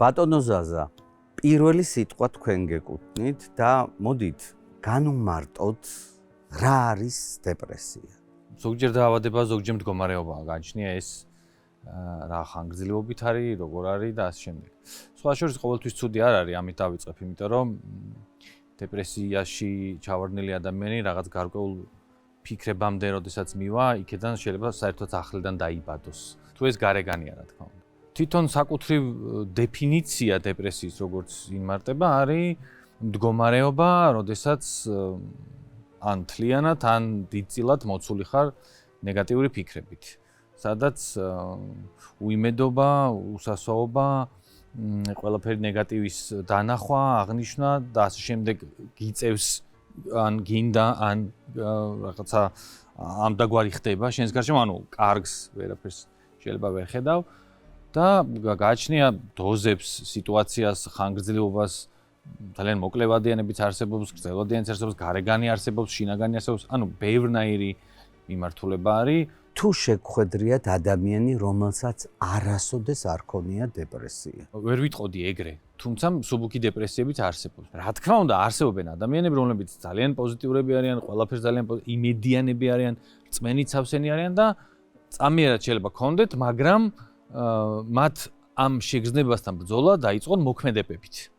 ბატონო ზაზა, პირველი სიტყვა თქვენ გეკუთვნით და მოდით განვმარტოთ რა არის დეპრესია. ზოგჯერ დაავადება, ზოგჯერ მდგომარეობაა, გაჩნია ეს რა ხანგრძლივობით არის, როგორ არის და ასე შემდეგ. სხვა შორის ყოველთვის ცუდი არ არის, ამით დავიწყებ, იმიტომ რომ დეპრესიაში ჩავარდნილი ადამიანი რაღაც გარკვეულ ფიქრებამდე, როდესაც მივა, იქიდან შეიძლება საერთოდ ახლიდან დაიბადოს. თუ ეს გარეგანია, რა თქმა უნდა. თვითონ საკუთრივ დეფინიცია დეპრესიის, როგორც იმარტება, არის მდგომარეობა, როდესაც ან თლიანად, ან დიდწილად მოცული ხარ ნეგატიური ფიქრებით. სადაც უიმედობა, უსასწაობა, ყველაფერი ნეგატივის დანახვა, აღნიშვნა და ასე შემდეგ გიწევს ან გინდა, ან რაღაცა ამდაგვარი ხდება შენს გარშემო, ანუ კარგს ვერაფერს შეიძლება ვერ ხედავ და გააჩნია დოზებს, სიტუაციას, ხანგრძლივობას, ძალიან მოკლევადიანებიც არსებობს, გრძელვადიანიც არსებობს, გარეგანი არსებობს, შინაგანი არსებობს, ანუ ბევრნაირი მიმართულება არის. თუ შეგხვედრიათ ადამიანი, რომელსაც არასოდეს არ ქონია დეპრესია. ვერ ვიტყოდი ეგრე, თუმცა მსუბუქი დეპრესიებიც არსებობს. რა თქმა უნდა, არსებობენ ადამიანები, რომლებიც ძალიან პოზიტიურები არიან, ყველაფერს ძალიან იმედიანები არიან, რწმენით სავსენი არიან და წამიერად შეიძლება ქონდეთ, მაგრამ მათ ამ შეგრძნებასთან ბრძოლა დაიწყონ მოქმედებებით.